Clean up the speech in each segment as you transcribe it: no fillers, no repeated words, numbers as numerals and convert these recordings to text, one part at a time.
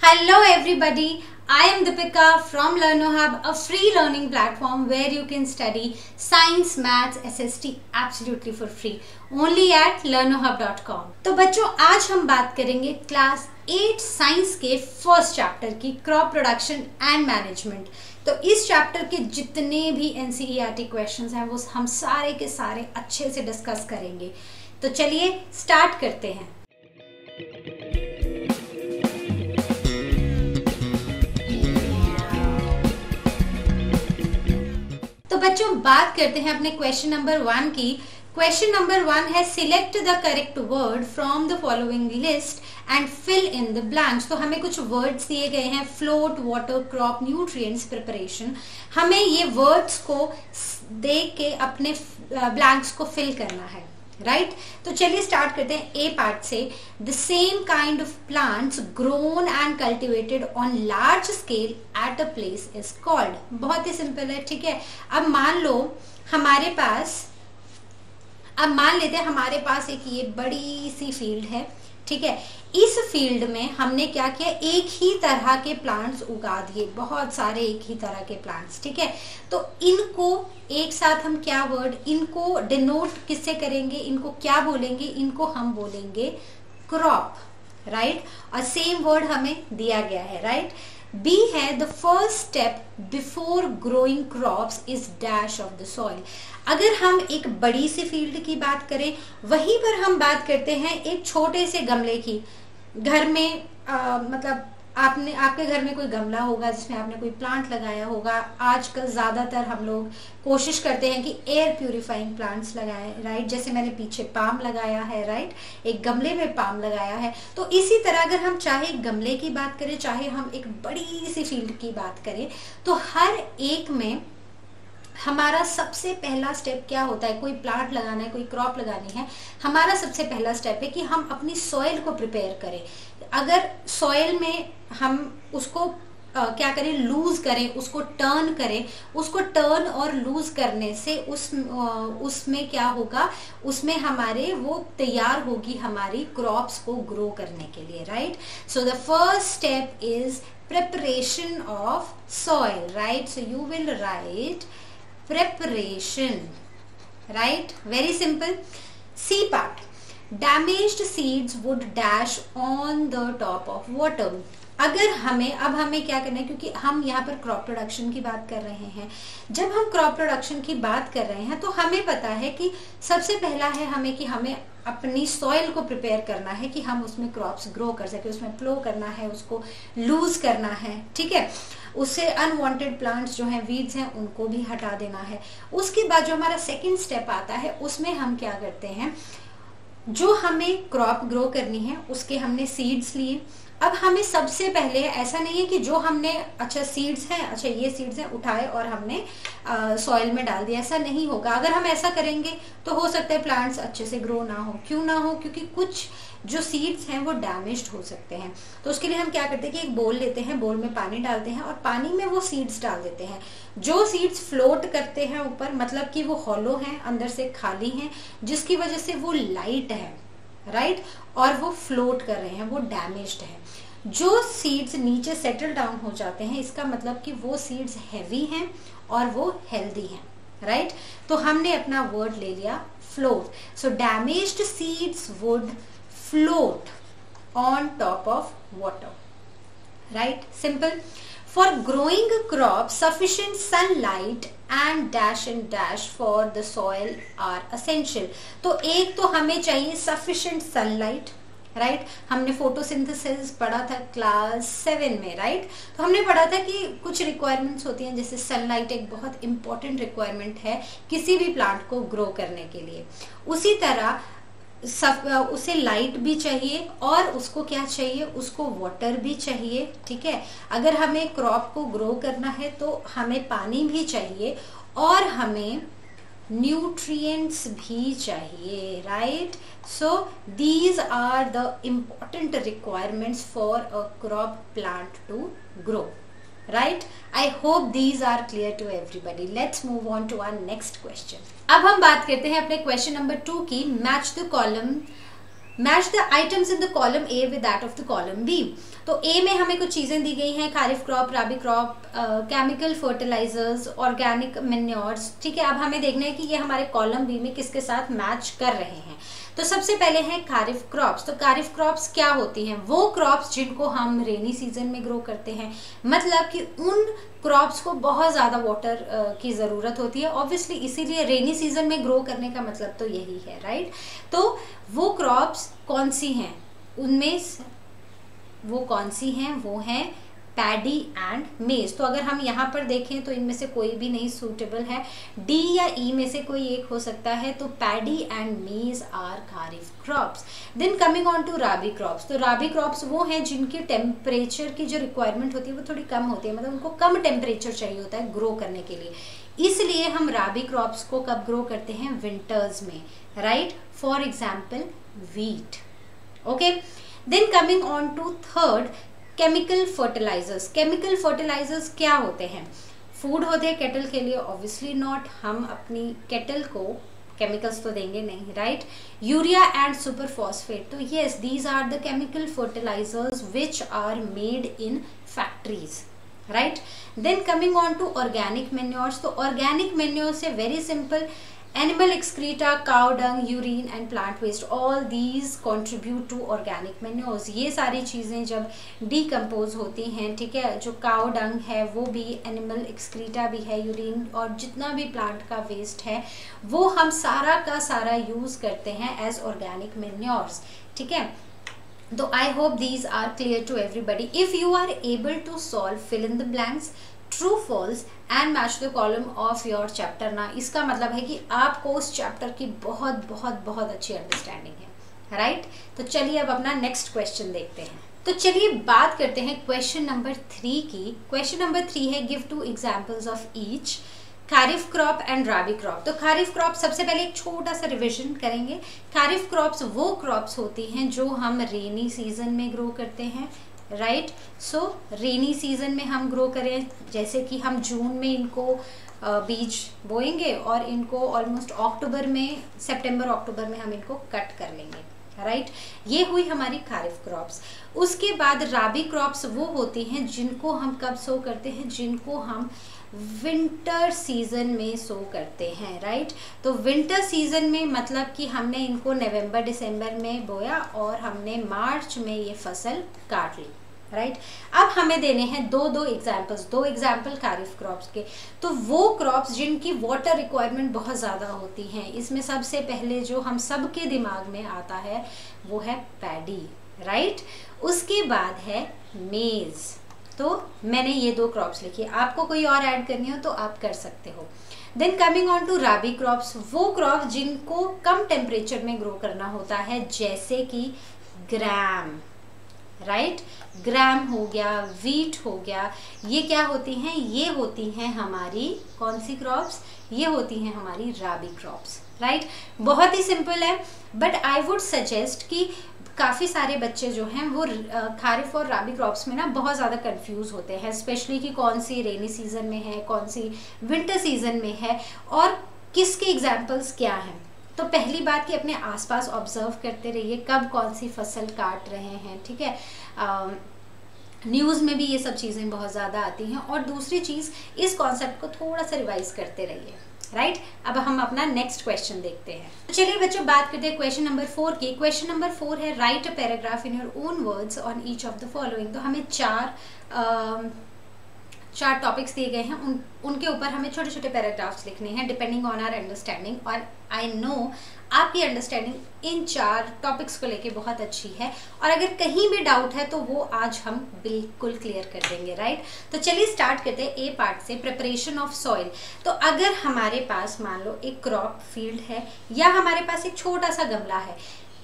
Hello everybody, I am Deepika from LearnoHub, a free learning platform where you can study science, maths, SST absolutely for free only at learnohub.com। तो बच्चों आज हम बात करेंगे class 8 science के first chapter की crop production and management. तो इस चैप्टर के जितने भी NCERT क्वेश्चंस हैं वो हम सारे के सारे अच्छे से डिस्कस करेंगे। तो चलिए स्टार्ट करते हैं। तो बच्चों बात करते हैं अपने क्वेश्चन नंबर 1 की। क्वेश्चन नंबर 1 है select the correct word from the following list and fill in the blanks. तो हमें कुछ वर्ड्स दिए गए हैं, float, water, crop, nutrients, preparation. हमें ये वर्ड्स को देख के अपने ब्लैंक्स को फिल करना है, राइट तो चलिए स्टार्ट करते हैं ए पार्ट से। The same kind of plants grown and cultivated on large scale at a place is called. बहुत ही सिंपल है, ठीक है। अब मान लेते हैं हमारे पास एक ये बड़ी सी फील्ड है, ठीक है। इस फील्ड में हमने क्या किया, एक ही तरह के प्लांट्स उगा दिए, बहुत सारे एक ही तरह के प्लांट्स, ठीक है। तो इनको एक साथ हम क्या वर्ड, इनको डिनोट किससे करेंगे, इनको क्या बोलेंगे, इनको हम बोलेंगे क्रॉप, राइट। और सेम वर्ड हमें दिया गया है, राइट। बी है the first step before growing crops is dash of the soil. अगर हम एक बड़ी सी फील्ड की बात करें, वहीं पर हम बात करते हैं एक छोटे से गमले की। घर में मतलब आपके घर में कोई गमला होगा जिसमें आपने कोई प्लांट लगाया होगा। आजकल ज्यादातर हम लोग कोशिश करते हैं कि एयर प्यूरिफाइंग प्लांट्स लगाएं, राइट। जैसे मैंने पीछे पाम लगाया है, राइट, एक गमले में पाम लगाया है। तो इसी तरह अगर हम चाहे गमले की बात करें, चाहे हम एक बड़ी सी फील्ड की बात करें, तो हर एक में हमारा सबसे पहला स्टेप क्या होता है। कोई प्लांट लगाना है, कोई क्रॉप लगानी है, हमारा सबसे पहला स्टेप है कि हम अपनी सॉइल को प्रिपेयर करें। अगर सॉइल में हम उसको क्या करें, लूज करें, उसको टर्न करें। उसको टर्न और लूज करने से उसमें क्या होगा, उसमें हमारे वो तैयार होगी हमारी क्रॉप्स को ग्रो करने के लिए, right. So the first step is preparation of soil, right. So you will write preparation, right, very simple. C part, damaged seeds would dash on the top of water. अब हमें क्या करना है, क्योंकि हम यहाँ पर क्रॉप प्रोडक्शन की बात कर रहे हैं। जब हम क्रॉप प्रोडक्शन की बात कर रहे हैं तो हमें पता है कि सबसे पहला है हमें अपनी सॉइल को प्रिपेयर करना है कि हम उसमें क्रॉप्स ग्रो कर सके, उसमें प्लो करना है, उसको लूज करना है, ठीक है। उससे अनवांटेड प्लांट्स जो हैं, वीड्स हैं, उनको भी हटा देना है। उसके बाद जो हमारा सेकंड स्टेप आता है, उसमें हम क्या करते हैं, जो हमें क्रॉप ग्रो करनी है उसके हमने सीड्स लिए। अब हमें सबसे पहले, ऐसा नहीं है कि जो हमने सीड्स हैं, ये सीड्स हैं, उठाए और हमने सॉइल में डाल दिया, ऐसा नहीं होगा। अगर हम ऐसा करेंगे तो हो सकता है प्लांट्स अच्छे से ग्रो ना हो। क्यों ना हो, क्योंकि कुछ जो सीड्स हैं वो डैमेज्ड हो सकते हैं। तो उसके लिए हम क्या करते हैं कि एक बोल लेते हैं, बोल में पानी डालते हैं और पानी में वो सीड्स डाल देते हैं। जो सीड्स फ्लोट करते हैं ऊपर, मतलब कि वो हॉलो हैं, अंदर से खाली हैं, जिसकी वजह से वो लाइट है, राइट, और वो फ्लोट कर रहे हैं, वो डैमेज्ड है। जो सीड्स नीचे सेटल डाउन हो जाते हैं, इसका मतलब कि वो सीड्स हैवी हैं और वो हेल्दी हैं, राइट। तो हमने अपना वर्ड ले लिया float. So damaged seeds would float on top of water, right, simple. For growing a crop, sufficient sunlight and dash for the soil are essential. तो एक तो हमें चाहिए sufficient sunlight, राइट। हमने फोटोसिंथेसिस पढ़ा था क्लास 7 में, राइट। तो हमने पढ़ा था कि कुछ रिक्वायरमेंट्स होती हैं, जैसे सनलाइट एक बहुत इंपॉर्टेंट रिक्वायरमेंट है किसी भी प्लांट को ग्रो करने के लिए। उसी तरह उसे लाइट भी चाहिए और उसको क्या चाहिए, उसको वाटर भी चाहिए, ठीक है। अगर हमें क्रॉप को ग्रो करना है तो हमें पानी भी चाहिए और हमें न्यूट्रिएंट्स भी चाहिए, right. So these are the important requirements for a crop plant to grow, right. I hope these are clear to everybody. Let's move on to our next question. अब हम बात करते हैं अपने क्वेश्चन नंबर 2 की। Match the column match the items in the column A with that of the column B. तो A में हमें कुछ चीज़ें दी गई हैं, kharif crop, rabi crop, chemical fertilisers, organic manures, ठीक है। अब हमें देखना है कि ये हमारे कॉलम बी में किसके साथ मैच कर रहे हैं। तो सबसे पहले है खारिफ क्रॉप्स। तो खारिफ क्रॉप्स क्या होती हैं? वो क्रॉप्स जिनको हम रेनी सीजन में ग्रो करते हैं, मतलब कि उन क्रॉप्स को बहुत ज़्यादा वाटर की ज़रूरत होती है ऑब्वियसली, इसीलिए रेनी सीजन में ग्रो करने का मतलब तो यही है, राइट। तो वो क्रॉप्स कौन सी हैं? उनमें वो कौन सी हैं? वो हैं पैडी एंड मेज। तो अगर हम यहाँ पर देखें तो इनमें से कोई भी नहीं सूटेबल है, डी या ई में से कोई एक हो सकता है। तो paddy and maize are kharif crops. Then coming on to rabi crops. तो राबी क्रॉप्स वो हैं जिनकी टेम्परेचर की जो रिक्वायरमेंट होती है वो थोड़ी कम होती है, मतलब उनको कम टेम्परेचर चाहिए होता है ग्रो करने के लिए, इसलिए हम राबी क्रॉप्स को कब ग्रो करते हैं? विंटर्स में, right. For example wheat, okay. Then coming on to third, chemical fertilisers. Chemical fertilisers क्या होते हैं? फूड होते हैं केटल के लिए? ऑब्वियसली नॉट, हम अपनी केटल को केमिकल्स तो देंगे नहीं, right. Urea and super phosphate. तो yes, these are the chemical fertilisers which are made in factories, right. Then coming on to organic manures. तो ऑर्गेनिक मैन्योर से very simple, animal excreta, cow dung, urine and plant waste, all these contribute to organic manures. ये सारी चीज़ें जब decompose होती हैं, ठीक है, जो काउ डंग है वो भी, एनिमल एक्सक्रीटा भी है, यूरिन और जितना भी प्लांट का वेस्ट है वो हम सारा का सारा यूज़ करते हैं एज ऑर्गेनिक मैन्योर्स, ठीक है। तो I hope these are clear to everybody. If you are able to solve fill in the blanks, true false and match the column of your chapter ना, इसका मतलब है कि आपको उस चैप्टर की बहुत बहुत बहुत अच्छी अंडरस्टैंडिंग है, राइट। तो चलिए अब अपना नेक्स्ट क्वेश्चन देखते हैं। तो चलिए बात करते हैं क्वेश्चन नंबर 3 की। क्वेश्चन नंबर 3 है give 2 examples of each, kharif crop and rabi crop. तो खारिफ क्रॉप सबसे पहले एक छोटा सा रिविजन करेंगे। खारिफ क्रॉप्स वो क्रॉप्स होती हैं जो हम रेनी सीजन में ग्रो करते हैं, राइट। सो रेनी सीजन में हम ग्रो करें, जैसे कि हम जून में इनको बीज बोएंगे और इनको ऑलमोस्ट अक्टूबर में, सितंबर अक्टूबर में हम इनको कट कर लेंगे, राइट। ये हुई हमारी खारिफ क्रॉप्स। उसके बाद राबी क्रॉप्स वो होती हैं जिनको हम कब सो करते हैं? जिनको हम विंटर सीजन में सो करते हैं, राइट। तो विंटर सीजन में मतलब कि हमने इनको नवंबर दिसंबर में बोया और हमने मार्च में ये फसल काट ली, राइट। अब हमें देने हैं दो एग्जाम्पल खारिफ क्रॉप्स के। तो वो क्रॉप्स जिनकी वाटर रिक्वायरमेंट बहुत ज़्यादा होती हैं, इसमें सबसे पहले जो हम सबके दिमाग में आता है वो है पैडी, राइट। उसके बाद है मेज। तो मैंने ये 2 क्रॉप्स लिखी है, आपको कोई और ऐड करनी हो तो आप कर सकते हो। Then coming on to rabi crops, वो क्रॉप्स जिनको कम टेम्परेचर में ग्रो करना होता है, जैसे कि ग्राम, राइट। ग्राम हो गया, वीट हो गया, ये क्या होती हैं? ये होती हैं हमारी कौन सी क्रॉप्स? ये होती हैं हमारी राबी क्रॉप्स, राइट। बहुत ही सिंपल है, बट आई वुड सजेस्ट कि काफ़ी सारे बच्चे जो हैं वो खारिफ और राबी क्रॉप्स में ना बहुत ज़्यादा कंफ्यूज होते हैं, स्पेशली कि कौन सी रेनी सीजन में है, कौन सी विंटर सीजन में है और किसके एग्जाम्पल्स क्या हैं। तो पहली बात कि अपने आसपास ऑब्जर्व करते रहिए कब कौन सी फसल काट रहे हैं, ठीक है। न्यूज़ में भी ये सब चीज़ें बहुत ज़्यादा आती हैं। और दूसरी चीज़, इस कॉन्सेप्ट को थोड़ा सा रिवाइज करते रहिए, राइट। अब हम अपना नेक्स्ट क्वेश्चन देखते हैं। तो चलिए बच्चों बात करते हैं क्वेश्चन नंबर 4 की। क्वेश्चन नंबर 4 है right a paragraph in your own words on each of the following. तो हमें चार टॉपिक्स दिए गए हैं, उनके ऊपर हमें छोटे छोटे पैराग्राफ्स लिखने हैं डिपेंडिंग ऑन आवर अंडरस्टैंडिंग। और आई नो आपकी अंडरस्टैंडिंग इन 4 टॉपिक्स को लेके बहुत अच्छी है और अगर कहीं भी डाउट है तो वो आज हम बिल्कुल क्लियर कर देंगे, राइट। तो चलिए स्टार्ट करते हैं ए पार्ट से, प्रिपरेशन ऑफ सॉइल। तो अगर हमारे पास मान लो एक क्रॉप फील्ड है या हमारे पास एक छोटा सा गमला है,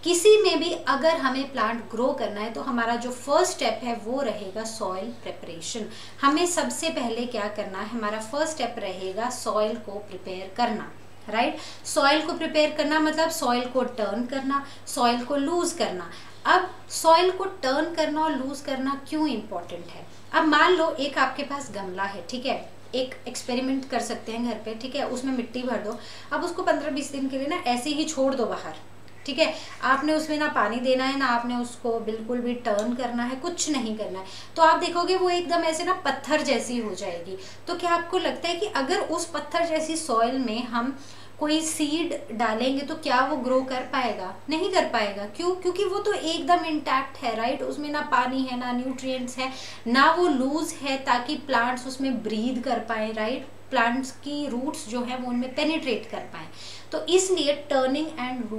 किसी में भी अगर हमें प्लांट ग्रो करना है तो हमारा जो फर्स्ट स्टेप है वो रहेगा सॉइल प्रिपरेशन। हमें सबसे पहले क्या करना है? हमारा फर्स्ट स्टेप रहेगा सॉइल को प्रिपेयर करना, राइट। सॉइल को प्रिपेयर करना मतलब सॉइल को टर्न करना, सॉइल को लूज करना। अब सॉइल को टर्न करना और लूज करना क्यों इम्पोर्टेंट है? अब मान लो एक आपके पास गमला है, ठीक है, एक एक्सपेरिमेंट कर सकते हैं घर पे, ठीक है, उसमें मिट्टी भर दो, अब उसको 15-20 दिन के लिए ना ऐसे ही छोड़ दो बाहर, ठीक है। आपने उसमें ना पानी देना है, ना आपने उसको बिल्कुल भी टर्न करना है, कुछ नहीं करना है। तो आप देखोगे वो एकदम ऐसे ना पत्थर जैसी हो जाएगी। तो क्या आपको लगता है कि अगर उस पत्थर जैसी सॉइल में हम कोई सीड डालेंगे तो क्या वो ग्रो कर पाएगा? नहीं कर पाएगा। क्यों? क्योंकि वो तो एकदम इंटैक्ट है, राइट। उसमें ना पानी है, ना न्यूट्रिएंट्स है, ना वो लूज है ताकि प्लांट्स उसमें ब्रीद कर पाए, राइट। प्लांट्स की रूट्स जो है वो उनमें पेनिट्रेट कर पाए। तो इसलिए टर्निंग एंड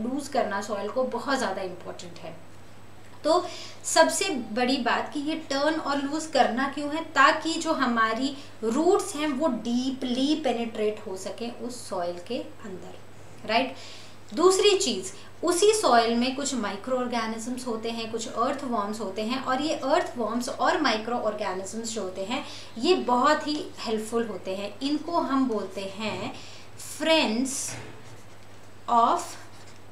लूज करना सॉइल को बहुत ज़्यादा इम्पोर्टेंट है। तो सबसे बड़ी बात कि ये टर्न और लूज करना क्यों है? ताकि जो हमारी रूट्स हैं वो डीपली पेनिट्रेट हो सके उस सॉइल के अंदर, राइट। दूसरी चीज़, उसी सॉइल में कुछ माइक्रो ऑर्गेनिजम्स होते हैं, कुछ अर्थ वॉर्म्स होते हैं, और ये अर्थ वॉर्म्स और माइक्रो ऑर्गेनिजम्स जो होते हैं ये बहुत ही हेल्पफुल होते हैं। इनको हम बोलते हैं फ्रेंड्स ऑफ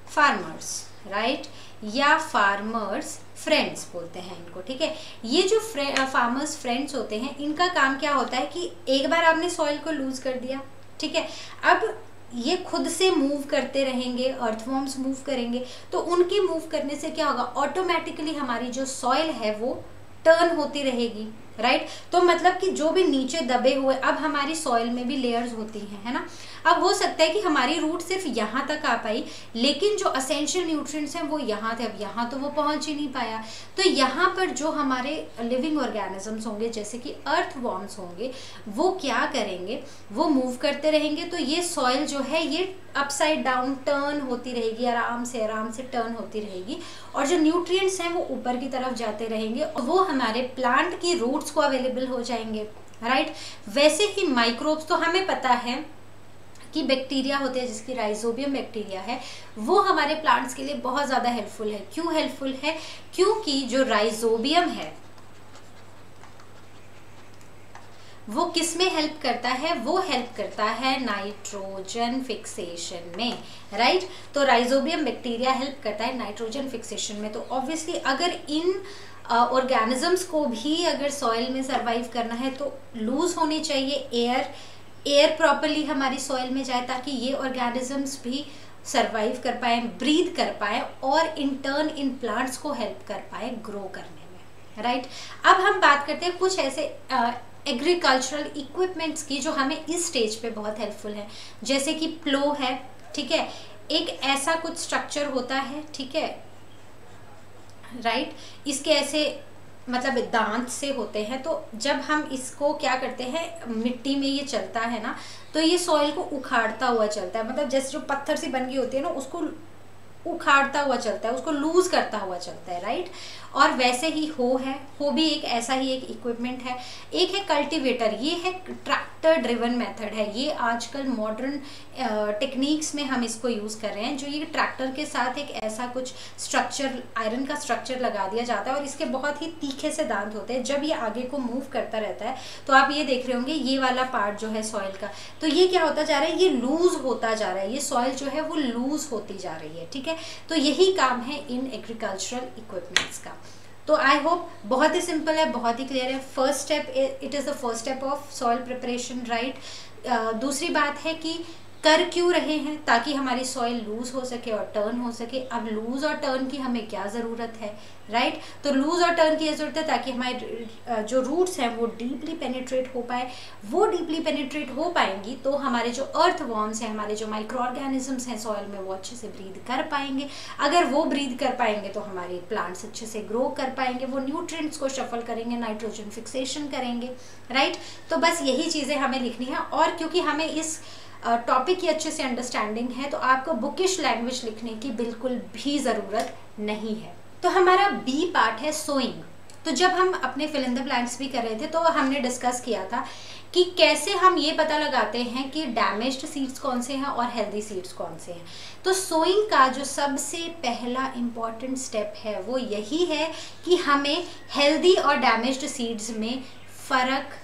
फार्मर्स, राइट, या फार्मर्स फ्रेंड्स बोलते हैं इनको, ठीक है। ये जो फार्मर्स फ्रेंड्स होते हैं, इनका काम क्या होता है कि एक बार आपने सॉइल को लूज कर दिया, ठीक है, अब ये खुद से मूव करते रहेंगे, अर्थवॉर्म्स मूव करेंगे, तो उनके मूव करने से क्या होगा? ऑटोमेटिकली हमारी जो सॉइल है वो टर्न होती रहेगी, राइट। तो मतलब कि जो भी नीचे दबे हुए, अब हमारी सॉइल में भी लेयर्स होती हैं, है ना। अब हो सकता है कि हमारी रूट सिर्फ यहाँ तक आ पाई, लेकिन जो असेंशियल न्यूट्रिएंट्स हैं वो यहाँ थे, अब यहाँ तो वो पहुँच ही नहीं पाया। तो यहाँ पर जो हमारे लिविंग ऑर्गेनिजम्स होंगे, जैसे कि अर्थ वॉर्म्स होंगे, वो क्या करेंगे? वो मूव करते रहेंगे। तो ये सॉइल जो है ये अपसाइड डाउन टर्न होती रहेगी, आराम से टर्न होती रहेगी, और जो न्यूट्रिएंट्स हैं वो ऊपर की तरफ जाते रहेंगे, और वो हमारे प्लांट की रूट्स को अवेलेबल हो जाएंगे, राइट। वैसे ही माइक्रोब्स, तो हमें पता है कि बैक्टीरिया होते हैं, जिसकी राइजोबियम बैक्टीरिया है, वो हमारे प्लांट्स के लिए बहुत ज़्यादा हेल्पफुल है। क्यों हेल्पफुल है? क्योंकि जो राइजोबियम है वो किस में हेल्प करता है? वो हेल्प करता है नाइट्रोजन फिक्सेशन में, राइट। तो राइजोबियम बैक्टीरिया हेल्प करता है नाइट्रोजन फिक्सेशन में। तो ऑब्वियसली अगर इन ऑर्गेनिजम्स को भी अगर सॉइल में सरवाइव करना है तो लूज होनी चाहिए एयर प्रॉपरली हमारी सॉइल में जाए, ताकि ये ऑर्गेनिजम्स भी सरवाइव कर पाए, ब्रीथ कर पाए, और इन टर्न इन प्लांट्स को हेल्प कर पाए ग्रो करने में, राइट। अब हम बात करते हैं कुछ ऐसे एग्रीकल्चरल इक्विपमेंट्स की जो हमें इस स्टेज पे बहुत हेल्पफुल है, जैसे कि प्लो है, ठीक है। एक ऐसा कुछ स्ट्रक्चर होता है, ठीक है, राइट। इसके ऐसे मतलब दांत से होते हैं। तो जब हम इसको क्या करते हैं, मिट्टी में ये चलता है ना, तो ये सॉइल को उखाड़ता हुआ चलता है, मतलब जैसे जो पत्थर सी बन गई होती है ना, उसको उखाड़ता हुआ चलता है, उसको लूज करता हुआ चलता है, राइट। और वैसे ही हो है, हो भी एक ऐसा ही एक इक्विपमेंट है। एक है कल्टीवेटर, ये है ट्रैक्टर ड्रिवन मेथड है, ये आजकल मॉडर्न टेक्निक्स में हम इसको यूज़ कर रहे हैं, जो ये ट्रैक्टर के साथ एक ऐसा कुछ स्ट्रक्चर, आयरन का स्ट्रक्चर लगा दिया जाता है, और इसके बहुत ही तीखे से दांत होते हैं। जब ये आगे को मूव करता रहता है तो आप ये देख रहे होंगे, ये वाला पार्ट जो है सॉइल का, तो ये क्या होता जा रहा है? ये लूज होता जा रहा है, ये सॉइल जो है वो लूज होती जा रही है, ठीक है। तो यही काम है इन एग्रीकल्चरल इक्विपमेंट्स का। तो आई होप बहुत ही सिंपल है, बहुत ही क्लियर है। First step, it is the first step of soil preparation, right. दूसरी बात है कि कर क्यों रहे हैं? ताकि हमारी सॉइल लूज हो सके और टर्न हो सके। अब लूज और टर्न की हमें क्या ज़रूरत है, राइट। तो लूज और टर्न की ज़रूरत है ताकि हमारे जो रूट्स हैं वो डीपली पेनिट्रेट हो पाए। वो डीपली पेनिट्रेट हो पाएंगी तो हमारे जो अर्थ वॉर्म्स हैं, हमारे जो माइक्रो ऑर्गेनिजम्स हैं सॉइल में, वो अच्छे से ब्रीद कर पाएंगे। अगर वो ब्रीद कर पाएंगे तो हमारे प्लांट्स अच्छे से ग्रो कर पाएंगे, वो न्यूट्रिएंट्स को शफल करेंगे, नाइट्रोजन फिक्सेशन करेंगे, राइट। तो बस यही चीज़ें हमें लिखनी है। और क्योंकि हमें इस टॉपिक की अच्छे से अंडरस्टैंडिंग है तो आपको बुकिश लैंग्वेज लिखने की बिल्कुल भी ज़रूरत नहीं है। तो हमारा बी पार्ट है सोइंग। तो जब हम अपने फिल इन द ब्लैंक्स भी कर रहे थे तो हमने डिस्कस किया था कि कैसे हम ये पता लगाते हैं कि डैमेज्ड सीड्स कौन से हैं और हेल्दी सीड्स कौन से हैं। तो सोइंग का जो सबसे पहला इम्पॉर्टेंट स्टेप है वो यही है कि हमें हेल्दी और डैमेज्ड सीड्स में फ़र्क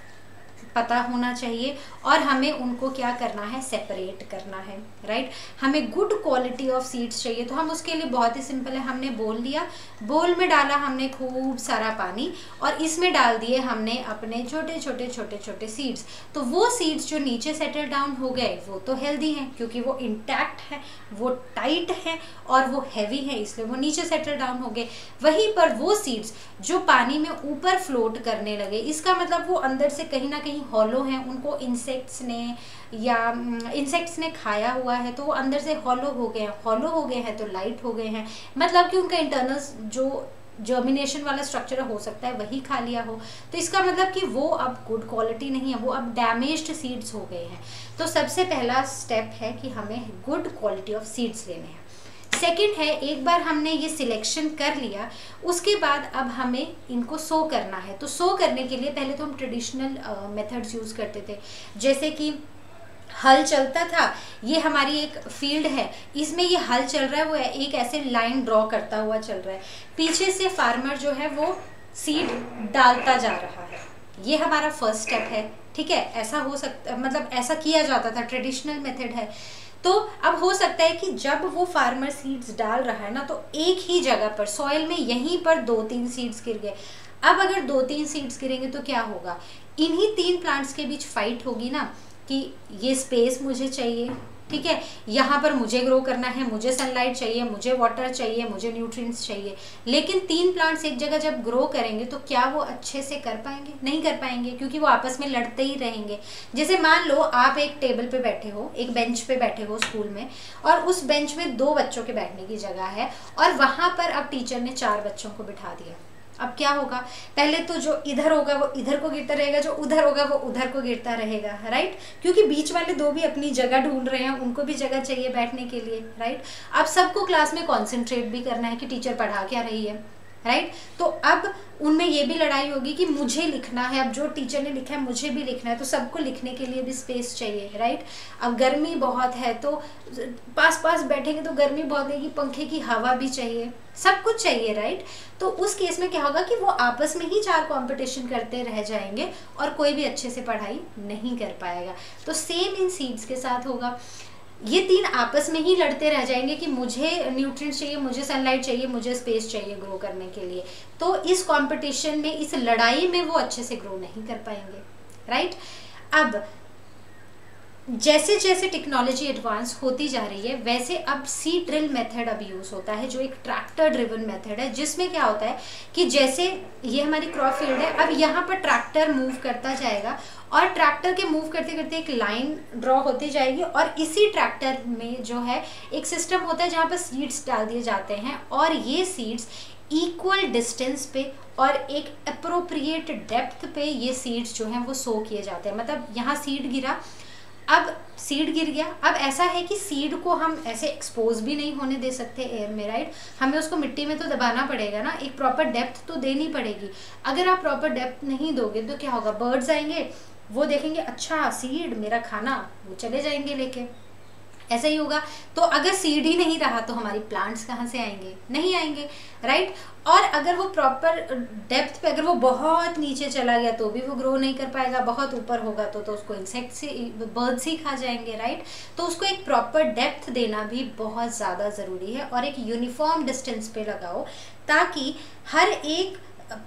पता होना चाहिए और हमें उनको क्या करना है, सेपरेट करना है, राइट। हमें गुड क्वालिटी ऑफ सीड्स चाहिए, तो हम उसके लिए बहुत ही सिंपल है, हमने बोल लिया, बोल में डाला हमने खूब सारा पानी और इसमें डाल दिए हमने अपने छोटे छोटे छोटे छोटे सीड्स। तो वो सीड्स जो नीचे सेटल डाउन हो गए वो तो हेल्दी हैं क्योंकि वो इंटैक्ट है, वो टाइट है और वो हैवी है, इसलिए वो नीचे सेटल डाउन हो गए। वहीं पर वो सीड्स जो पानी में ऊपर फ्लोट करने लगे, इसका मतलब वो अंदर से कहीं ना कहीं हॉलो हैं, उनको इंसेक्ट्स ने खाया हुआ है, तो वो अंदर से हॉलो हो गए हैं। हॉलो हो गए हैं तो लाइट हो गए हैं, मतलब कि उनका इंटरनल जो जर्मिनेशन वाला स्ट्रक्चर हो सकता है वही खा लिया हो। तो इसका मतलब कि वो अब गुड क्वालिटी नहीं है, वो अब डैमेज्ड सीड्स हो गए हैं। तो सबसे पहला स्टेप है कि हमें गुड क्वालिटी ऑफ सीड्स लेने हैं। सेकंड है, एक बार हमने ये सिलेक्शन कर लिया, उसके बाद अब हमें इनको सो करना है। तो सो करने के लिए पहले तो हम ट्रेडिशनल मेथड्स यूज़ करते थे, जैसे कि हल चलता था। ये हमारी एक फील्ड है, इसमें ये हल चल रहा है, वो एक ऐसे लाइन ड्रॉ करता हुआ चल रहा है, पीछे से फार्मर जो है वो सीड डालता जा रहा है। ये हमारा फर्स्ट स्टेप है, ठीक है। ऐसा हो सकता, मतलब ऐसा किया जाता था, ट्रेडिशनल मेथड है। तो अब हो सकता है कि जब वो फार्मर सीड्स डाल रहा है ना, तो एक ही जगह पर सॉइल में यहीं पर 2-3 सीड्स गिर गए। अब अगर 2-3 सीड्स गिरेंगे तो क्या होगा, इन्हीं 3 प्लांट्स के बीच फाइट होगी ना कि ये स्पेस मुझे चाहिए, ठीक है, यहाँ पर मुझे ग्रो करना है, मुझे सनलाइट चाहिए, मुझे वाटर चाहिए, मुझे न्यूट्रिएंट्स चाहिए। लेकिन 3 प्लांट्स एक जगह जब ग्रो करेंगे तो क्या वो अच्छे से कर पाएंगे? नहीं कर पाएंगे, क्योंकि वो आपस में लड़ते ही रहेंगे। जैसे मान लो आप एक टेबल पे बैठे हो, एक बेंच पे बैठे हो स्कूल में, और उस बेंच में 2 बच्चों के बैठने की जगह है और वहाँ पर अब टीचर ने 4 बच्चों को बिठा दिया। अब क्या होगा, पहले तो जो इधर होगा वो इधर को गिरता रहेगा, जो उधर होगा वो उधर को गिरता रहेगा, राइट, क्योंकि बीच वाले 2 भी अपनी जगह ढूंढ रहे हैं, उनको भी जगह चाहिए बैठने के लिए, राइट। अब सबको क्लास में कॉन्सेंट्रेट भी करना है कि टीचर पढ़ा क्या रही है, राइट। तो अब उनमें ये भी लड़ाई होगी कि मुझे लिखना है, अब जो टीचर ने लिखा है मुझे भी लिखना है, तो सबको लिखने के लिए भी स्पेस चाहिए, राइट। अब गर्मी बहुत है तो पास पास बैठेंगे तो गर्मी बहुत लगेगी, पंखे की हवा भी चाहिए, सब कुछ चाहिए, राइट। तो उस केस में क्या होगा कि वो आपस में ही 4 कंपटीशन करते रह जाएंगे और कोई भी अच्छे से पढ़ाई नहीं कर पाएगा। तो सेम इन सीड्स के साथ होगा, ये 3 आपस में ही लड़ते रह जाएंगे कि मुझे न्यूट्रिएंट्स चाहिए, मुझे सनलाइट चाहिए, मुझे स्पेस चाहिए ग्रो करने के लिए। तो इस कंपटीशन में, इस लड़ाई में वो अच्छे से ग्रो नहीं कर पाएंगे, राइट। अब जैसे जैसे टेक्नोलॉजी एडवांस होती जा रही है, वैसे अब सीड ड्रिल मेथड अब यूज़ होता है, जो एक ट्रैक्टर ड्रिवन मेथड है, जिसमें क्या होता है कि जैसे ये हमारी क्रॉप फील्ड है, अब यहाँ पर ट्रैक्टर मूव करता जाएगा और ट्रैक्टर के मूव करते करते एक लाइन ड्रॉ होती जाएगी और इसी ट्रैक्टर में जो है एक सिस्टम होता है जहाँ पर सीड्स डाल दिए जाते हैं और ये सीड्स इक्वल डिस्टेंस पे और एक अप्रोप्रिएट डेप्थ पे ये सीड्स जो हैं वो सो किए जाते हैं। मतलब यहाँ सीड गिरा, अब सीड गिर गया, अब ऐसा है कि सीड को हम ऐसे एक्सपोज भी नहीं होने दे सकते एयर में, राइट। हमें उसको मिट्टी में तो दबाना पड़ेगा ना, एक प्रॉपर डेप्थ तो देनी पड़ेगी। अगर आप प्रॉपर डेप्थ नहीं दोगे तो क्या होगा, बर्ड्स आएंगे, वो देखेंगे अच्छा सीड मेरा खाना, वो चले जाएंगे लेके, ऐसा ही होगा। तो अगर सीड ही नहीं रहा तो हमारी प्लांट्स कहाँ से आएंगे, नहीं आएंगे, राइट। और अगर वो प्रॉपर डेप्थ पे, अगर वो बहुत नीचे चला गया तो भी वो ग्रो नहीं कर पाएगा, बहुत ऊपर होगा तो उसको इंसेक्ट्स ही, बर्ड्स ही खा जाएंगे, राइट। तो उसको एक प्रॉपर डेप्थ देना भी बहुत ज़्यादा ज़रूरी है और एक यूनिफॉर्म डिस्टेंस पे लगाओ ताकि हर एक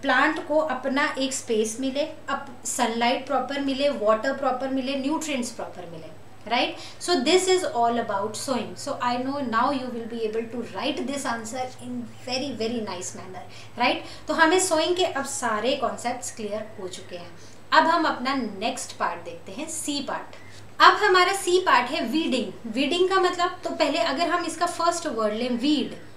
प्लांट को अपना एक स्पेस मिले, अब सनलाइट प्रॉपर मिले, वाटर प्रॉपर मिले, न्यूट्रिएंट्स प्रॉपर मिले, right. So this is all about sowing. So I know now you will be able to write this answer in very nice manner, right. तो हमें sowing के अब सारे concepts clear हो चुके हैं। अब हम अपना next part देखते हैं, C part। अब हमारा C part है weeding। weeding का मतलब, तो पहले अगर हम इसका फर्स्ट वर्ड लें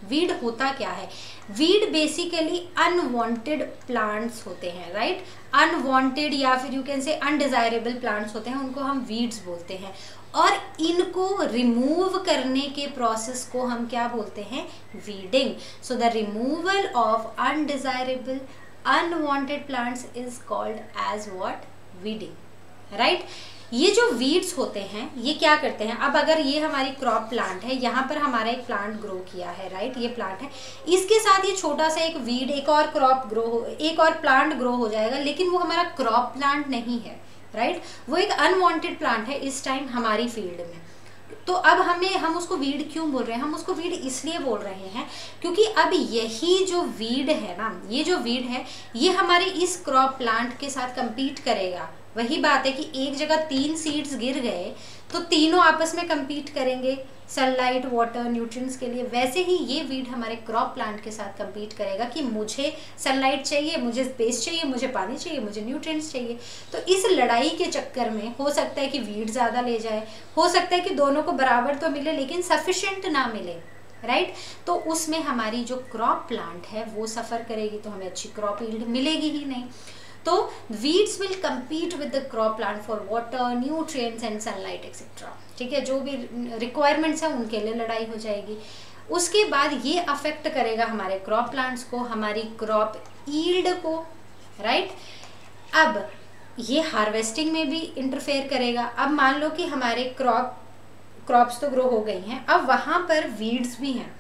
वीड होता क्या है, वीड बेसिकली अनवांटेड प्लांट्स होते हैं, राइट। अनवांटेड या फिर you can say undesirable plants होते हैं, उनको हम वीड्स बोलते हैं और इनको रिमूव करने के प्रोसेस को हम क्या बोलते हैं, weeding. So the removal of undesirable unwanted plants is called as what, weeding, right. ये जो वीड्स होते हैं ये क्या करते हैं, अब अगर ये हमारी क्रॉप प्लांट है, यहाँ पर हमारा एक प्लांट ग्रो किया है, राइट, ये प्लांट है, इसके साथ ये छोटा सा एक वीड, एक और क्रॉप ग्रो, एक और प्लांट ग्रो हो जाएगा, लेकिन वो हमारा क्रॉप प्लांट नहीं है, राइट। वो एक अनवांटेड प्लांट है इस टाइम हमारी फील्ड में। तो अब हम उसको वीड क्यों बोल रहे हैं? हम उसको वीड इसलिए बोल रहे हैं क्योंकि अब यही जो वीड है ना, ये जो वीड है ये हमारे इस क्रॉप प्लांट के साथ compete करेगा। वही बात है कि एक जगह 3 सीड्स गिर गए तो तीनों आपस में compete करेंगे सनलाइट, वाटर, न्यूट्रिएंट्स के लिए। वैसे ही ये वीड हमारे क्रॉप प्लांट के साथ compete करेगा कि मुझे सनलाइट चाहिए, मुझे स्पेस चाहिए, मुझे पानी चाहिए, मुझे न्यूट्रिएंट्स चाहिए। तो इस लड़ाई के चक्कर में हो सकता है कि वीड ज़्यादा ले जाए, हो सकता है कि दोनों को बराबर तो मिले लेकिन सफिशिएंट ना मिले, राइट। तो उसमें हमारी जो क्रॉप प्लांट है वो सफ़र करेगी, तो हमें अच्छी क्रॉप यील्ड मिलेगी ही नहीं। तो weeds will compete with the crop plant for water, nutrients and sunlight etc. ठीक है, जो भी रिक्वायरमेंट्स हैं उनके लिए लड़ाई हो जाएगी। उसके बाद ये अफेक्ट करेगा हमारे क्रॉप प्लांट्स को, हमारी क्रॉप यील्ड को, राइट। अब ये हार्वेस्टिंग में भी इंटरफेयर करेगा। अब मान लो कि हमारे क्रॉप्स तो ग्रो हो गई हैं, अब वहाँ पर वीड्स भी हैं,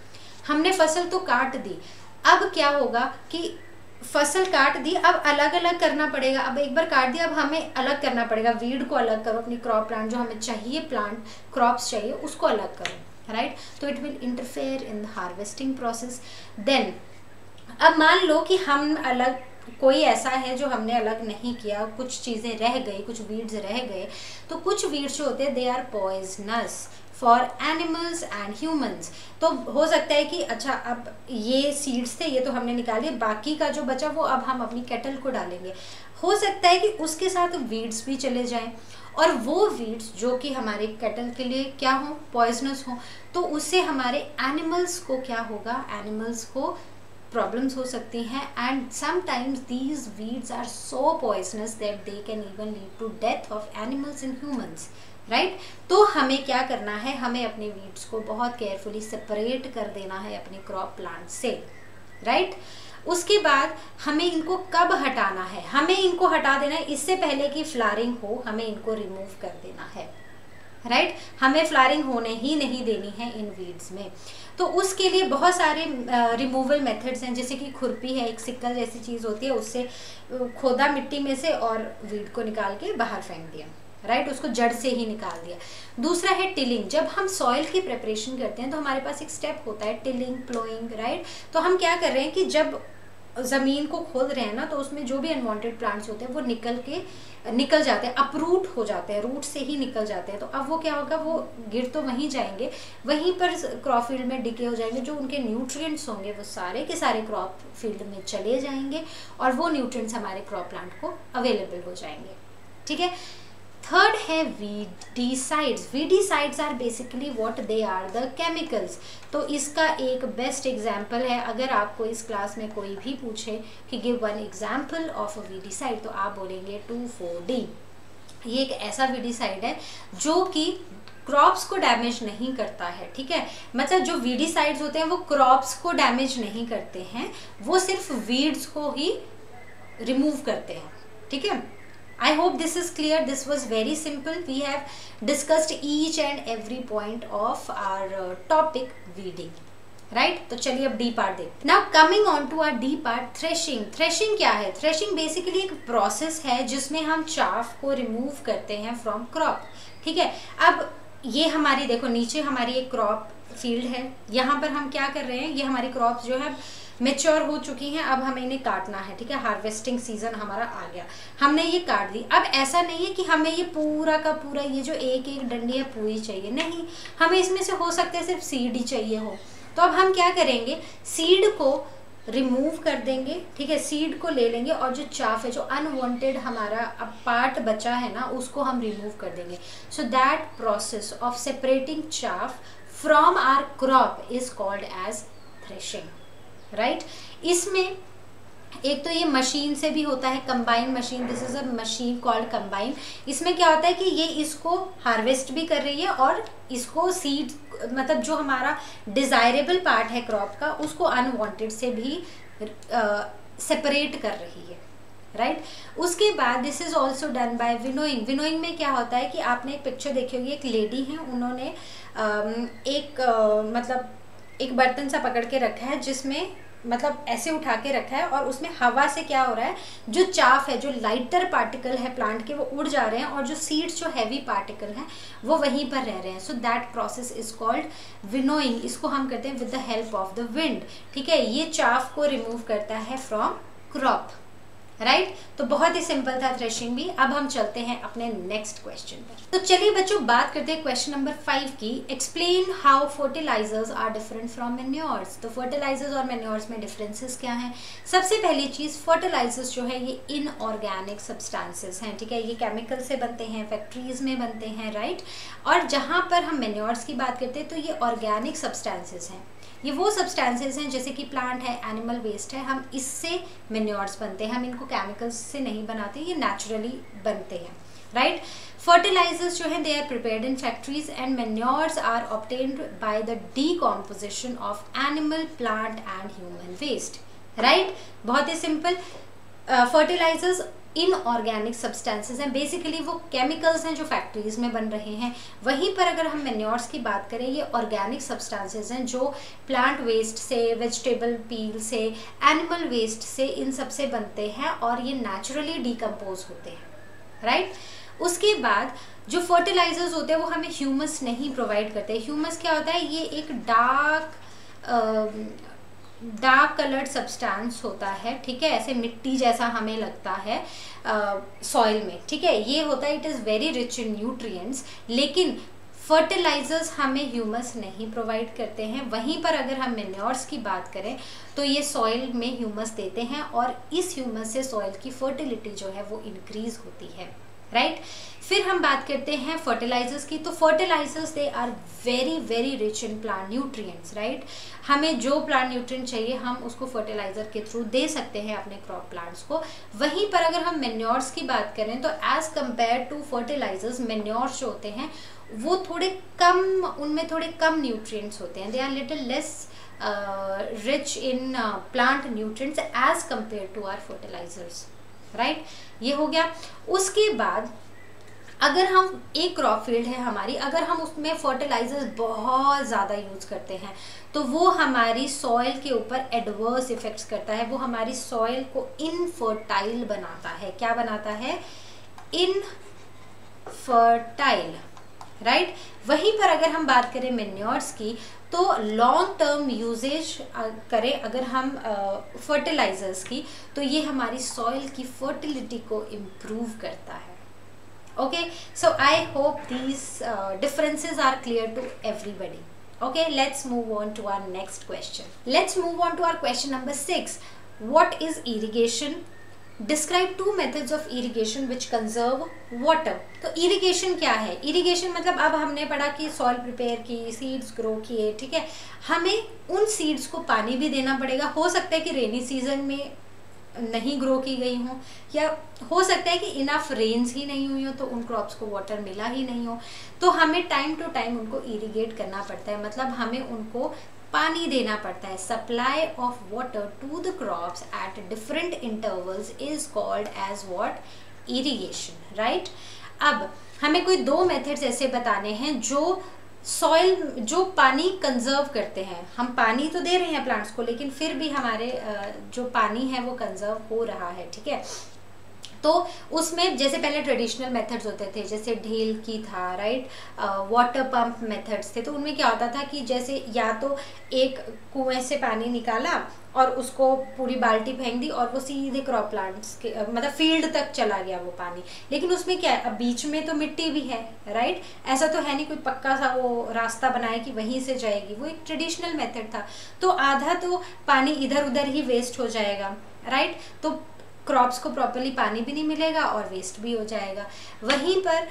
हमने फसल तो काट दी। अब क्या होगा कि फसल काट दी, अब अलग अलग करना पड़ेगा। अब एक बार काट दिया, अब हमें अलग करना पड़ेगा। वीड को अलग करो, अपनी क्रॉप प्लांट जो हमें चाहिए, प्लांट क्रॉप्स चाहिए उसको अलग करो, राइट। तो it will interfere in the harvesting process. Then अब मान लो कि हम अलग, कोई ऐसा है जो हमने अलग नहीं किया, कुछ चीज़ें रह गई, कुछ वीड्स रह गए। तो कुछ वीड्स जो होते हैं they are poisonous for animals and humans. तो हो सकता है कि अच्छा अब ये सीड्स थे, ये तो हमने निकाले, बाकी का जो बचा वो अब हम अपनी केटल को डालेंगे। हो सकता है कि उसके साथ वीड्स भी चले जाएं, और वो वीड्स जो कि हमारे केटल के लिए क्या हो, पॉइजनस हो, तो उससे हमारे एनिमल्स को क्या होगा, एनिमल्स को प्रॉब्लम्स हो सकती हैं। And sometimes these weeds are so poisonous that they can even lead to death of animals and humans, right. तो हमें क्या करना है, हमें अपने वीड्स को बहुत केयरफुली सेपरेट कर देना है अपने क्रॉप प्लांट से, राइट। उसके बाद हमें इनको कब हटाना है, हमें इनको हटा देना है इससे पहले कि फ्लावरिंग हो, हमें इनको रिमूव कर देना है, राइट। हमें फ्लावरिंग होने ही नहीं देनी है इन वीड्स में। तो उसके लिए बहुत सारे रिमूवल मेथड्स हैं, जैसे कि खुरपी है, एक सिक्कल जैसी चीज़ होती है, उससे खोदा मिट्टी में से और वीड को निकाल के बाहर फेंक दिया, राइट, उसको जड़ से ही निकाल दिया। दूसरा है टिलिंग। जब हम सॉइल की प्रिपरेशन करते हैं तो हमारे पास एक स्टेप होता है टिलिंग, प्लोइंग, राइट। तो हम क्या कर रहे हैं कि जब ज़मीन को खोद रहे हैं ना, तो उसमें जो भी अनवांटेड प्लांट्स होते हैं वो निकल जाते हैं, अपरूट हो जाते हैं, रूट से ही निकल जाते हैं। तो अब वो क्या होगा, वो गिर तो वहीं जाएंगे, वहीं पर क्रॉप फील्ड में डिके हो जाएंगे। जो उनके न्यूट्रिएंट्स होंगे वो सारे के सारे क्रॉप फील्ड में चले जाएंगे और वो न्यूट्रिएंट्स हमारे क्रॉप प्लांट को अवेलेबल हो जाएंगे, ठीक है। थर्ड है weedicides. Weedicides are basically what they are the chemicals. तो इसका एक बेस्ट एग्जाम्पल है, अगर आपको इस क्लास में कोई भी पूछे कि give one example of a weedicide, तो आप बोलेंगे 2,4-D। ये एक ऐसा वीडीसाइड है जो कि क्रॉप्स को डैमेज नहीं करता है, ठीक है। मतलब जो वीडीसाइड्स होते हैं वो क्रॉप्स को डैमेज नहीं करते हैं, वो सिर्फ वीड्स को ही रिमूव करते हैं, ठीक है। I hope this is clear. This was very simple. We have discussed each and every point of our topic weeding, right? तो चलिए अब D part देखते हैं। Now coming on to our D part, threshing. Threshing क्या है? Threshing basically एक process है जिसमें हम चाफ को remove करते हैं from crop, ठीक है। अब ये हमारी देखो नीचे हमारी एक क्रॉप फील्ड है, यहाँ पर हम क्या कर रहे हैं, ये हमारी क्रॉप्स जो है मेच्योर हो चुकी हैं, अब हमें इन्हें काटना है, ठीक है। हार्वेस्टिंग सीजन हमारा आ गया, हमने ये काट दी। अब ऐसा नहीं है कि हमें ये पूरा का पूरा ये जो एक एक डंडी है पूरी चाहिए, नहीं, हमें इसमें से हो सकता है सिर्फ सीड ही चाहिए हो। तो अब हम क्या करेंगे, सीड को रिमूव कर देंगे, ठीक है, सीड को ले लेंगे और जो चाफ है, जो अनवांटेड हमारा अब पार्ट बचा है ना, उसको हम रिमूव कर देंगे। So that process of separating chaff from our crop is called as threshing, right. इसमें एक तो ये मशीन से भी होता है, combine machine, this is a machine called combine. इसमें क्या होता है कि ये इसको हार्वेस्ट भी कर रही है और इसको सीड, मतलब जो हमारा डिजायरेबल पार्ट है क्रॉप का, उसको अनवांटेड से भी सेपरेट कर रही है, राइट। उसके बाद this is also done by winnowing. Winnowing में क्या होता है कि आपने एक पिक्चर देखी होगी, एक लेडी है, उन्होंने मतलब एक बर्तन सा पकड़ के रखा है जिसमें मतलब ऐसे उठा के रखा है और उसमें हवा से क्या हो रहा है, जो चाफ है, जो लाइटर पार्टिकल है प्लांट के, वो उड़ जा रहे हैं और जो सीड्स, जो हैवी पार्टिकल हैं, वो वहीं पर रह रहे हैं. सो that process is called winnowing. इसको हम करते हैं with the help of the wind. ठीक है, ये चाफ को रिमूव करता है फ्रॉम क्रॉप. राइट तो बहुत ही सिंपल था थ्रेशिंग भी. अब हम चलते हैं अपने नेक्स्ट क्वेश्चन पर. तो चलिए बच्चों बात करते हैं क्वेश्चन नंबर 5 की. Explain how fertilisers are different from manures. तो फर्टिलाइजर्स और मैन्योर्स में डिफरेंसेस क्या हैं. सबसे पहली चीज, फर्टिलाइजर्स जो है ये इनऑर्गेनिक सब्सटेंसेस हैं. ठीक है, ये केमिकल से बनते हैं, फैक्ट्रीज में बनते हैं. राइट और जहां पर हम मैन्योर्स की बात करते हैं तो ये ऑर्गेनिक सब्सटेंसेस हैं. ये वो सब्सटेंसेस हैं जैसे कि प्लांट है, एनिमल वेस्ट है, हम इससे मैन्योर्स बनते हैं. हम इनको केमिकल्स से नहीं बनाते, ये नेचुरली बनते हैं. राइट फर्टिलाइजर्स जो हैं they are prepared in factories and manures are obtained by the decomposition of animal, plant and human waste. Right बहुत ही सिंपल. फर्टिलाइजर्स इनऑर्गेनिक सब्सटेंसेस हैं, बेसिकली वो केमिकल्स हैं जो फैक्ट्रीज में बन रहे हैं. वहीं पर अगर हम मैन्योर्स की बात करें, ये ऑर्गेनिक सब्सटेंसेस हैं जो प्लांट वेस्ट से, वेजिटेबल पील से, एनिमल वेस्ट से, इन सब से बनते हैं और ये नेचुरली डिकम्पोज होते हैं. राइट उसके बाद जो फर्टिलाइजर्स होते हैं वो हमें ह्यूमस नहीं प्रोवाइड करते. ह्यूमस क्या होता है, ये एक डार्क कलर्ड सब्सटेंस होता है. ठीक है, ऐसे मिट्टी जैसा हमें लगता है सॉइल में. ठीक है, ये होता है, it is very rich in nutrients. लेकिन फर्टिलाइजर्स हमें ह्यूमस नहीं प्रोवाइड करते हैं. वहीं पर अगर हम मैन्योर्स की बात करें तो ये सॉइल में ह्यूमस देते हैं और इस ह्यूमस से सॉइल की फर्टिलिटी जो है वो इंक्रीज होती है. राइट फिर हम बात करते हैं फर्टिलाइजर्स की. तो fertilisers they are very very rich in plant nutrients. Right हमें जो प्लांट न्यूट्रिएंट चाहिए हम उसको फर्टिलाइजर के थ्रू दे सकते हैं अपने क्रॉप प्लांट्स को. वहीं पर अगर हम मैन्योर्स की बात करें तो as compare to fertilisers, manures जो होते हैं वो थोड़े कम, उनमें थोड़े कम न्यूट्रिएंट्स होते हैं. They are little less rich in plant nutrients as compare to our fertilisers. Right ये हो गया. उसके बाद अगर हम एक क्रॉप फील्ड है हमारी, अगर हम उसमें फर्टिलाइजर्स बहुत ज़्यादा यूज करते हैं तो वो हमारी सॉइल के ऊपर एडवर्स इफेक्ट्स करता है. वो हमारी सॉइल को इनफर्टाइल बनाता है. क्या बनाता है, इनफर्टाइल. राइट वहीं पर अगर हम बात करें मैन्योर्स की तो लॉन्ग टर्म यूजेज करें अगर हम फर्टिलाइजर्स की तो ये हमारी सॉइल की फर्टिलिटी को इम्प्रूव करता है. Okay so I hope these differences are clear to everybody. Okay, let's move on to our next question. Let's move on to our question number 6. What is irrigation? Describe two methods of irrigation which conserve water. तो irrigation क्या है? irrigation मतलब अब हमने पढ़ा कि soil prepare की, seeds grow किए. ठीक है, हमें उन seeds को पानी भी देना पड़ेगा. हो सकता है कि रेनी सीजन में नहीं ग्रो की गई हो, या हो सकता है कि इनफ रेन्स ही नहीं हुई हो तो उन क्रॉप्स को वाटर मिला ही नहीं हो. तो हमें टाइम टू टाइम उनको इरिगेट करना पड़ता है, मतलब हमें उनको पानी देना पड़ता है. Supply of water to the crops at different intervals is called as what, irrigation. Right अब हमें कोई दो मेथड्स ऐसे बताने हैं जो सॉइल, जो पानी कंजर्व करते हैं. हम पानी तो दे रहे हैं प्लांट्स को लेकिन फिर भी हमारे जो पानी है वो कंजर्व हो रहा है. ठीक है, तो उसमें जैसे पहले ट्रेडिशनल मेथड्स होते थे जैसे ढेल की था. राइट वाटर पंप मेथड्स थे. तो उनमें क्या होता था कि जैसे या तो एक कुएं से पानी निकाला और उसको पूरी बाल्टी फेंक दी और वो सीधे क्रॉप प्लांट्स के मतलब फील्ड तक चला गया वो पानी. लेकिन उसमें क्या है, अब बीच में तो मिट्टी भी है. राइट ऐसा तो है नहीं कोई पक्का सा वो रास्ता बनाया कि वहीं से जाएगी. वो एक ट्रेडिशनल मेथड था. तो आधा तो पानी इधर उधर ही वेस्ट हो जाएगा. राइट तो क्रॉप्स को प्रॉपर्ली पानी भी नहीं मिलेगा और वेस्ट भी हो जाएगा. वहीं पर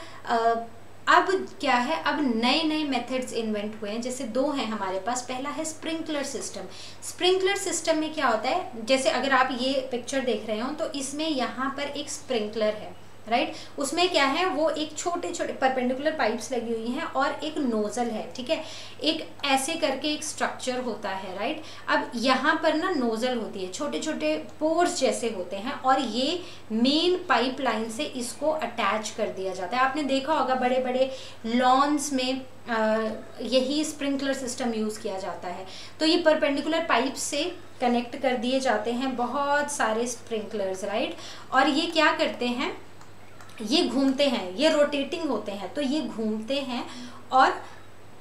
अब क्या है, अब नए नए मेथड्स इन्वेंट हुए हैं. जैसे दो हैं हमारे पास. पहला है स्प्रिंकलर सिस्टम. स्प्रिंकलर सिस्टम में क्या होता है, जैसे अगर आप ये पिक्चर देख रहे हो तो इसमें यहाँ पर एक स्प्रिंकलर है. राइट। उसमें क्या है, वो एक छोटे छोटे परपेंडिकुलर पाइप्स लगी हुई हैं और एक नोजल है, ठीक है, एक ऐसे करके एक स्ट्रक्चर होता है, राइट। अब यहाँ पर ना नोजल होती है, छोटे छोटे पोर्स जैसे होते हैं और ये मेन पाइपलाइन से इसको अटैच कर दिया जाता है। आपने देखा होगा बड़े बड़े लॉन्स में यही स्प्रिंकलर सिस्टम यूज़ किया जाता है। तो ये परपेंडिकुलर पाइप से कनेक्ट कर दिए जाते हैं बहुत सारे स्प्रिंकलर्स, राइट। और ये क्या करते हैं, ये घूमते हैं, ये रोटेटिंग होते हैं, तो ये घूमते हैं और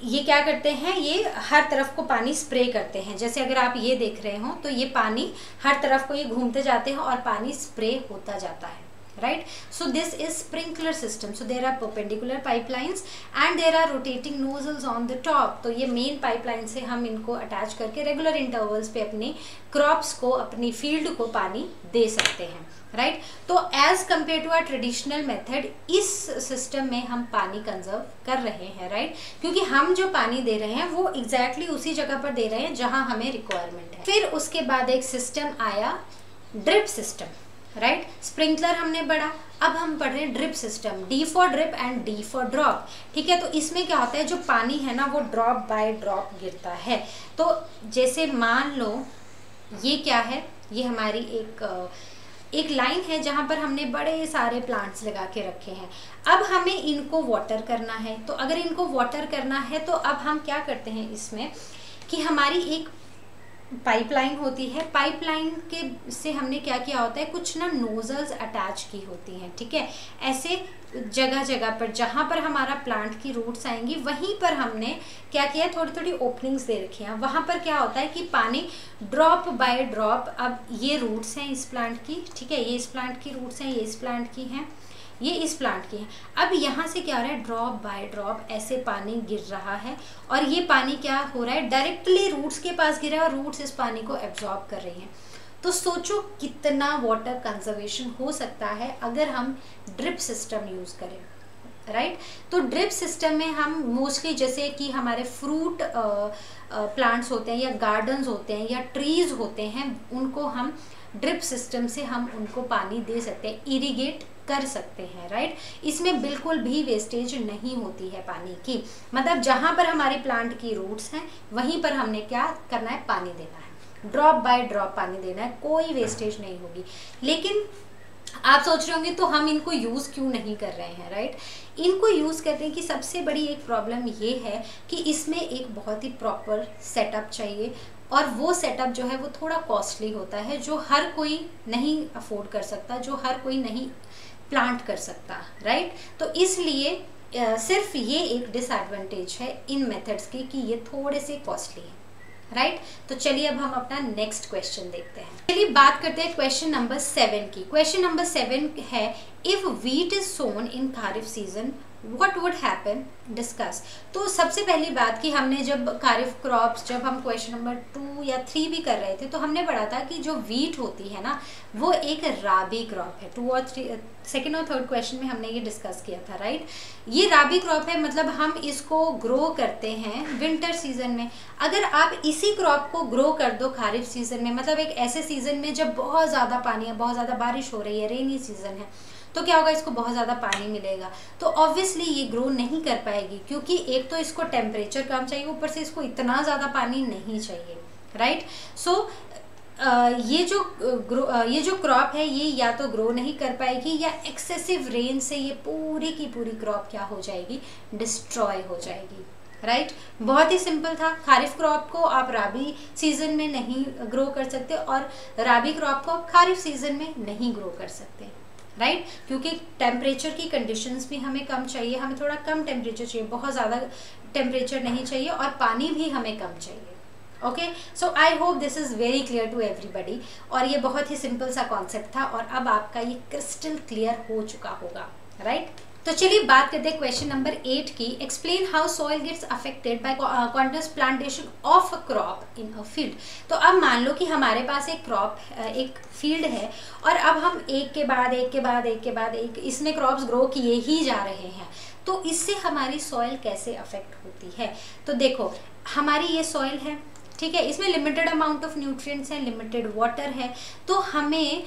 ये क्या करते हैं, ये हर तरफ को पानी स्प्रे करते हैं। जैसे अगर आप ये देख रहे हो तो ये पानी हर तरफ को ये घूमते जाते हैं और पानी स्प्रे होता जाता है, right? So this is sprinkler system. So there are perpendicular pipelines and there are rotating nozzles on the top. तो ये मेन पाइपलाइन से हम इनको अटैच करके रेगुलर इंटरवल्स पे अपने क्रॉप्स को, अपनी फील्ड को पानी दे सकते हैं, राइट। तो as compare to our traditional method, इस सिस्टम में हम पानी कंजर्व कर रहे हैं, राइट, क्योंकि हम जो पानी दे रहे हैं वो एग्जैक्टली उसी जगह पर दे रहे हैं जहां हमें रिक्वायरमेंट है। फिर उसके बाद एक सिस्टम आया ड्रिप सिस्टम, राइट। स्प्रिंकलर हमने पढ़ा, अब हम पढ़ रहे हैं drip system, D for drip and D for drop, ठीक है। तो इसमें क्या होता है, जो पानी है ना वो ड्रॉप बाय ड्रॉप गिरता है। तो जैसे मान लो ये क्या है, ये हमारी एक लाइन है जहाँ पर हमने बड़े सारे प्लांट्स लगा के रखे हैं। अब हमें इनको वाटर करना है, तो अगर इनको वाटर करना है तो अब हम क्या करते हैं इसमें कि हमारी एक पाइपलाइन होती है, पाइपलाइन के से हमने क्या किया होता है, कुछ ना नोजल्स अटैच की होती हैं, ठीक है। ऐसे जगह जगह पर जहाँ पर हमारा प्लांट की रूट्स आएंगी वहीं पर हमने क्या किया है, थोड़ी थोड़ी ओपनिंग्स दे रखी हैं। वहाँ पर क्या होता है कि पानी ड्रॉप बाय ड्रॉप, अब ये रूट्स हैं इस प्लांट की, ठीक है, ये इस प्लांट की रूट्स हैं, ये इस प्लांट की हैं, ये इस प्लांट की है। अब यहाँ से क्या हो रहा है, ड्रॉप बाय ड्रॉप ऐसे पानी गिर रहा है और ये पानी क्या हो रहा है, डायरेक्टली रूट्स के पास गिरा है और रूट्स इस पानी को एब्जॉर्ब कर रही हैं। तो सोचो कितना वाटर कंजर्वेशन हो सकता है अगर हम ड्रिप सिस्टम यूज़ करें, राइट। तो ड्रिप सिस्टम में हम मोस्टली जैसे कि हमारे फ्रूट प्लांट्स होते हैं या गार्डन्स होते हैं या ट्रीज होते हैं, उनको हम ड्रिप सिस्टम से हम उनको पानी दे सकते हैं, इरिगेट कर सकते हैं, राइट। इसमें बिल्कुल भी वेस्टेज नहीं होती है पानी की, मतलब जहाँ पर हमारे प्लांट की रूट्स हैं वहीं पर हमने क्या करना है, पानी देना है, ड्रॉप बाय ड्रॉप पानी देना है, कोई वेस्टेज नहीं होगी। लेकिन आप सोच रहे होंगे तो हम इनको यूज़ क्यों नहीं कर रहे हैं, राइट। इनको यूज़ करने की सबसे बड़ी एक प्रॉब्लम ये है कि इसमें एक बहुत ही प्रॉपर सेटअप चाहिए और वो सेटअप जो है वो थोड़ा कॉस्टली होता है, जो हर कोई नहीं अफोर्ड कर सकता, जो हर कोई नहीं प्लांट कर सकता, राइट। तो इसलिए सिर्फ ये एक डिसएडवांटेज है इन मेथड्स की कि ये थोड़े से कॉस्टली है, राइट। तो चलिए अब हम अपना नेक्स्ट क्वेश्चन देखते हैं। चलिए बात करते हैं क्वेश्चन नंबर 7 की। क्वेश्चन नंबर 7 है, if wheat is sown in kharif season what would happen, discuss. तो सबसे पहली बात कि हमने जब खारिफ क्रॉप्स, जब हम क्वेश्चन नंबर 2 या 3 भी कर रहे थे तो हमने पढ़ा था कि जो व्हीट होती है ना वो एक राबी क्रॉप है। 2 और 3, सेकेंड और थर्ड क्वेश्चन में हमने ये डिस्कस किया था, राइट। ये राबी क्रॉप है, मतलब हम इसको ग्रो करते हैं विंटर सीजन में। अगर आप इसी क्रॉप को ग्रो कर दो खारिफ सीजन में, मतलब एक ऐसे सीजन में जब बहुत ज़्यादा पानी है, बहुत ज़्यादा बारिश हो रही है, रेनी सीजन है, तो क्या होगा, इसको बहुत ज़्यादा पानी मिलेगा तो ऑब्वियसली ये ग्रो नहीं कर पाएगी, क्योंकि एक तो इसको टेम्परेचर कम चाहिए, ऊपर से इसको इतना ज़्यादा पानी नहीं चाहिए, राइट। सो ये जो क्रॉप है ये या तो ग्रो नहीं कर पाएगी या एक्सेसिव रेन से ये पूरी की पूरी क्रॉप क्या हो जाएगी, डिस्ट्रॉय हो जाएगी, राइट। बहुत ही सिंपल था, खारिफ क्रॉप को आप राबी सीजन में नहीं ग्रो कर सकते और राबी क्रॉप को आप खारिफ सीजन में नहीं ग्रो कर सकते, राइट, क्योंकि टेम्परेचर की कंडीशंस भी हमें कम चाहिए, हमें थोड़ा कम टेम्परेचर चाहिए, बहुत ज़्यादा टेम्परेचर नहीं चाहिए और पानी भी हमें कम चाहिए। Okay, so I hope this is very clear to everybody. और ये बहुत ही सिंपल सा कॉन्सेप्ट था और अब आपका ये क्रिस्टल क्लियर हो चुका होगा, राइट। तो चलिए बात करते हैं क्वेश्चन नंबर 8 की। Explain how soil gets affected by continuous plantation of a crop in a field. तो अब मान लो कि हमारे पास एक फील्ड है और अब हम एक के बाद एक इसमें क्रॉप्स ग्रो किए ही जा रहे हैं, तो इससे हमारी सॉइल कैसे अफेक्ट होती है। तो देखो हमारी ये सॉइल है, ठीक है, इसमें लिमिटेड अमाउंट ऑफ न्यूट्रिएंट्स हैं, लिमिटेड वाटर है, तो हमें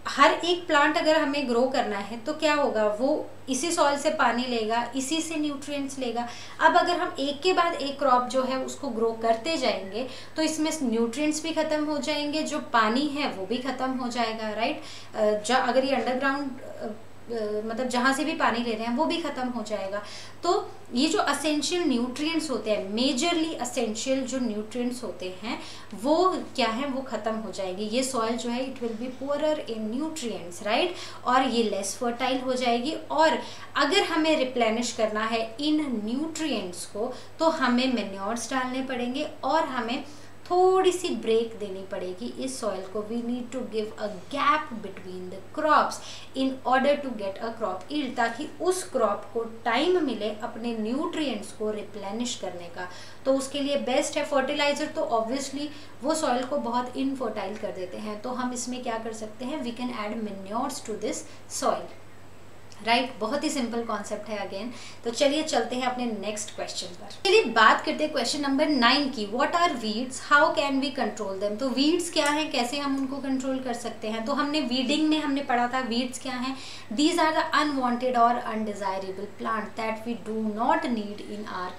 हर एक प्लांट अगर हमें ग्रो करना है तो क्या होगा, वो इसी सॉइल से पानी लेगा, इसी से न्यूट्रिएंट्स लेगा। अब अगर हम एक के बाद एक क्रॉप जो है उसको ग्रो करते जाएंगे तो इसमें न्यूट्रिएंट्स भी खत्म हो जाएंगे, जो पानी है वो भी खत्म हो जाएगा, राइट। अगर ये अंडरग्राउंड मतलब जहाँ से भी पानी ले रहे हैं वो भी खत्म हो जाएगा। तो ये जो असेंशियल न्यूट्रिएंट्स होते हैं, मेजरली असेंशियल जो न्यूट्रिएंट्स होते हैं वो क्या है, वो खत्म हो जाएगी। ये सॉइल जो है it will be poorer in nutrients, right, और ये लेस फर्टाइल हो जाएगी। और अगर हमें रिप्लेनिश करना है इन न्यूट्रिएंट्स को तो हमें मैन्योर्स डालने पड़ेंगे और हमें थोड़ी सी ब्रेक देनी पड़ेगी इस सॉइल को। We need to give a gap between the crops in order to get a crop yield, ताकि उस क्रॉप को टाइम मिले अपने न्यूट्रिएंट्स को रिप्लेनिश करने का। तो उसके लिए बेस्ट है फर्टिलाइजर, तो ऑब्वियसली वो सॉइल को बहुत इनफर्टाइल कर देते हैं। तो हम इसमें क्या कर सकते हैं, we can add manures to this soil, right. बहुत ही सिंपल कॉन्सेप्ट है अगेन। तो चलिए चलते हैं अपने नेक्स्ट क्वेश्चन पर। चलिए बात करते हैं क्वेश्चन नंबर 9 की। What are weeds, how can we control them. तो वीड्स क्या हैं, कैसे हम उनको कंट्रोल कर सकते हैं। तो हमने वीडिंग में हमने पढ़ा था वीड्स क्या हैं, दीज आर द अनवांटेड और undesirable plant that we do not need in our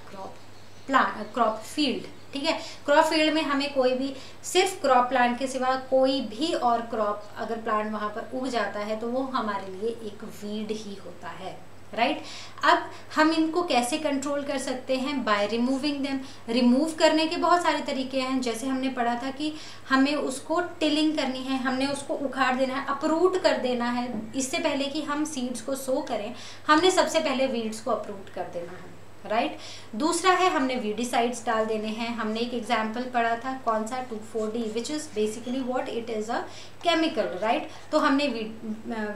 crop field, ठीक है। क्रॉप फील्ड में हमें कोई भी सिर्फ क्रॉप प्लांट के सिवा कोई भी और क्रॉप अगर प्लांट वहां पर उग जाता है तो वो हमारे लिए एक वीड ही होता है, राइट। अब हम इनको कैसे कंट्रोल कर सकते हैं, बाय रिमूविंग देम। रिमूव करने के बहुत सारे तरीके हैं, जैसे हमने पढ़ा था कि हमें उसको टिलिंग करनी है, हमने उसको उखाड़ देना है, अपरूट कर देना है। इससे पहले कि हम सीड्स को सो करें हमने सबसे पहले वीड्स को अपरूट कर देना है, राइट। दूसरा है हमने वीडिसाइड्स डाल देने हैं। हमने एक एग्जाम्पल पढ़ा था, कौन सा, 2,4-D, which is basically what, it is a chemical, right. तो हमने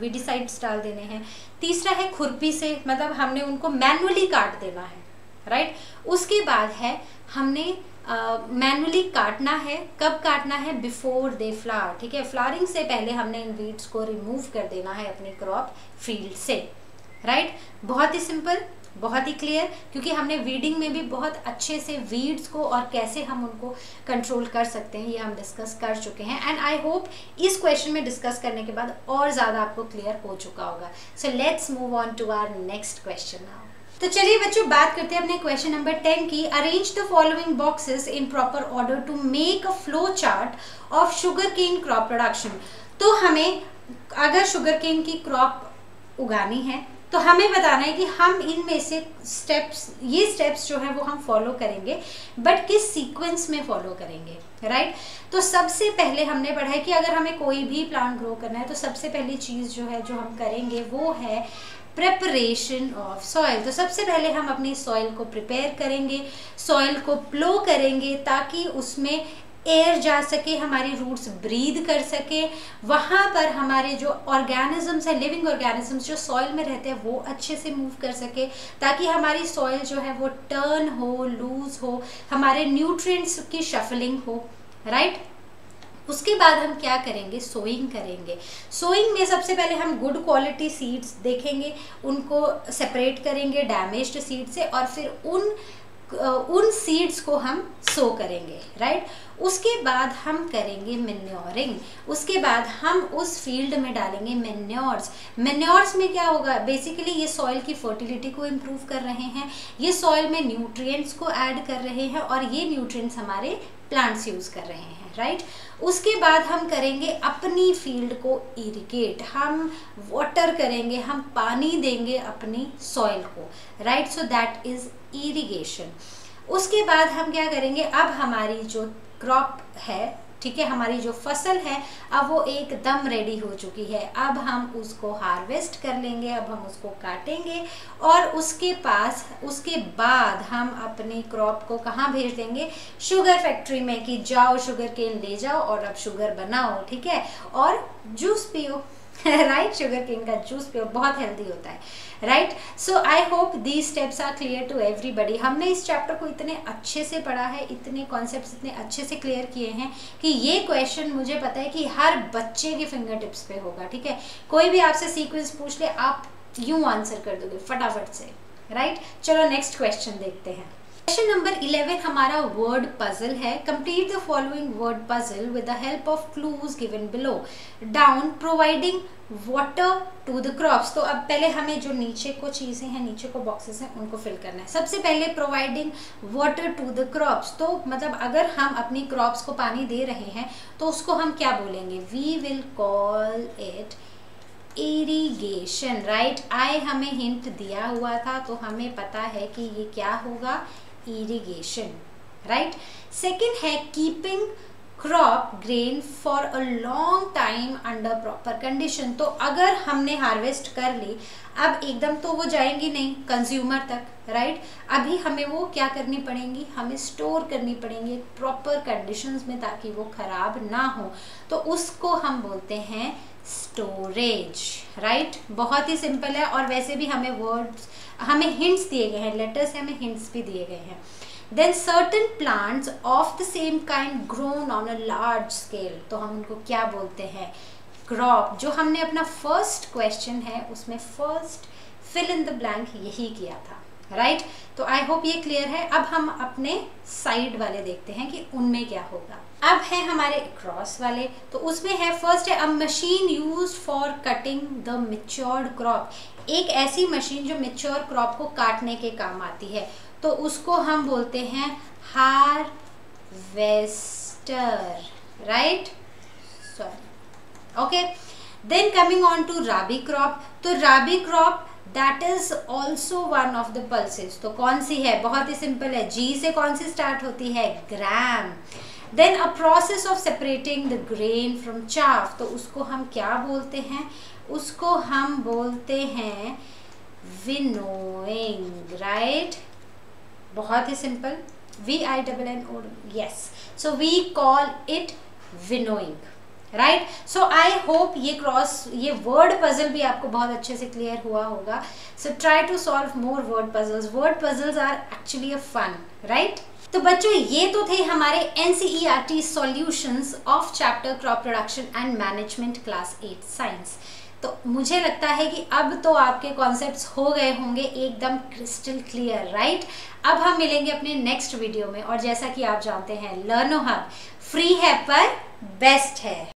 वीडिसाइड्स डाल देने हैं। तीसरा है खुरपी से, मतलब हमने उनको मैनुअली काट देना है, राइट। उसके बाद है हमने मैनुअली काटना है, कब काटना है, बिफोर दे फ्लावर, ठीक है। फ्लावरिंग से पहले हमने इन वीड्स को रिमूव कर देना है अपनी क्रॉप फील्ड से, राइट। बहुत ही सिंपल, बहुत ही क्लियर, क्योंकि हमने वीडिंग में भी बहुत अच्छे से वीड्स को और कैसे हम उनको कंट्रोल कर सकते हैं ये हम डिस्कस कर चुके हैं। एंड आई होप इस क्वेश्चन में डिस्कस करने के बाद और ज़्यादा आपको क्लियर हो चुका होगा। So let's move on to our next question now. तो चलिए बच्चों बात करते हैं अपने क्वेश्चन नंबर 10 की। Arrange the following boxes in proper order to make a flow chart of sugar cane crop production. तो हमें अगर शुगर केन की क्रॉप उगानी है तो हमें बताना है कि हम इनमें से ये स्टेप्स जो है वो हम फॉलो करेंगे, बट किस सीक्वेंस में फॉलो करेंगे, राइट। तो सबसे पहले हमने पढ़ा है कि अगर हमें कोई भी प्लांट ग्रो करना है तो सबसे पहली चीज़ जो है जो हम करेंगे वो है प्रेपरेशन ऑफ सॉइल। तो सबसे पहले हम अपनी सॉइल को प्रिपेयर करेंगे, सॉइल को प्लो करेंगे ताकि उसमें एयर जा सके, हमारी रूट्स ब्रीद कर सके, वहाँ पर हमारे जो ऑर्गेनिजम्स है, लिविंग ऑर्गेनिजम्स जो सॉइल में रहते हैं वो अच्छे से मूव कर सके, ताकि हमारी सॉइल जो है वो टर्न हो, लूज हो, हमारे न्यूट्रिएंट्स की शफलिंग हो, राइट। उसके बाद हम क्या करेंगे, सोइंग करेंगे। सोइंग में सबसे पहले हम गुड क्वालिटी सीड्स देखेंगे, उनको सेपरेट करेंगे डैमेज्ड सीड से, और फिर उन सीड्स को हम सो करेंगे, राइट। उसके बाद हम करेंगे मैन्योरिंग। उसके बाद हम उस फील्ड में डालेंगे मैन्योर्स। मैन्योर्स में क्या होगा, बेसिकली ये सॉइल की फर्टिलिटी को इम्प्रूव कर रहे हैं, ये सॉइल में न्यूट्रिएंट्स को ऐड कर रहे हैं, और ये न्यूट्रिएंट्स हमारे प्लांट्स यूज कर रहे हैं, राइट। उसके बाद हम करेंगे अपनी फील्ड को इरिगेट, हम वाटर करेंगे, हम पानी देंगे अपनी सॉइल को, right. So that is irrigation. उसके बाद हम क्या करेंगे, अब हमारी जो क्रॉप है, ठीक है, हमारी जो फसल है अब वो एकदम रेडी हो चुकी है। अब हम उसको हार्वेस्ट कर लेंगे, अब हम उसको काटेंगे, और उसके बाद हम अपनी क्रॉप को कहाँ भेज देंगे, शुगर फैक्ट्री में, कि जाओ शुगर केन ले जाओ और अब शुगर बनाओ, ठीक है, और जूस पियो, राइट। शुगर केन का जूस पियो, बहुत हेल्दी होता है, right. So I hope these steps are clear to everybody. हमने इस चैप्टर को इतने अच्छे से पढ़ा है, इतने कॉन्सेप्ट्स इतने अच्छे से क्लियर किए हैं कि ये क्वेश्चन मुझे पता है कि हर बच्चे के फिंगर टिप्स पे होगा, ठीक है। कोई भी आपसे सीक्वेंस पूछ ले आप यूं आंसर कर दोगे फटाफट से, राइट। चलो नेक्स्ट क्वेश्चन देखते हैं। क्वेश्चन नंबर 11 हमारा वर्ड पजल है। Complete the following word puzzle with the help of clues given below. Down, providing water to the crops. तो अब पहले हमें जो नीचे को चीजें हैं, नीचे को बॉक्सेस हैं, उनको फिल करना है। सबसे पहले providing water to the crops, तो मतलब अगर हम अपनी क्रॉप्स को पानी दे रहे हैं तो उसको हम क्या बोलेंगे? We will call it irrigation, right. आई हमें हिंट दिया हुआ था तो हमें पता है कि ये क्या होगा, इरिगेशन, राइट। सेकेंड है keeping crop grain for a long time under proper condition. तो अगर हमने हार्वेस्ट कर ली, अब एकदम तो वो जाएंगी नहीं कंज्यूमर तक, राइट। अभी हमें वो क्या करनी पड़ेंगी, हमें स्टोर करनी पड़ेंगी प्रॉपर कंडीशंस में ताकि वो खराब ना हो, तो उसको हम बोलते हैं स्टोरेज, राइट। बहुत ही सिंपल है और वैसे भी हमें वर्ड्स, हमें हिंट्स दिए गए हैं, लेटर्स हमें हिंट्स भी दिए गए हैं। Then certain plants of the same kind grown on a large scale, तो हम उनको क्या बोलते हैं, क्रॉप। जो हमने अपना फर्स्ट क्वेश्चन है उसमें first fill in the blank यही किया था, राइट। तो आई होप ये क्लियर है। अब हम अपने साइड वाले देखते हैं कि उनमें क्या होगा। अब है हमारे क्रॉस वाले, तो उसमें है फर्स्ट है अ machine used for cutting the matured crop. एक ऐसी मशीन जो मैच्योर क्रॉप को काटने के काम आती है, तो उसको हम बोलते हैं harvester, right, sorry, okay. Then coming on to rabi crop, तो rabi crop that is also one of the pulses. तो कौन सी है, बहुत ही सिंपल है, जी से कौन सी स्टार्ट होती है, gram. Then a process of separating the grain from chaff, तो उसको हम क्या बोलते हैं, उसको हम बोलते हैं विनोइंग, राइट। बहुत ही simple, VINNO, yes. So we call it winnowing, right. So I hope ये वर्ड पजल भी आपको बहुत अच्छे से क्लियर हुआ होगा। So try to solve more word puzzles. Word puzzles are actually a fun, right. तो बच्चों ये तो थे हमारे NCERT solutions of chapter crop production and management class 8 science. तो मुझे लगता है कि अब तो आपके कॉन्सेप्ट्स हो गए होंगे एकदम क्रिस्टल क्लियर, राइट। अब हम मिलेंगे अपने नेक्स्ट वीडियो में, और जैसा कि आप जानते हैं लर्नो हब फ्री है पर बेस्ट है।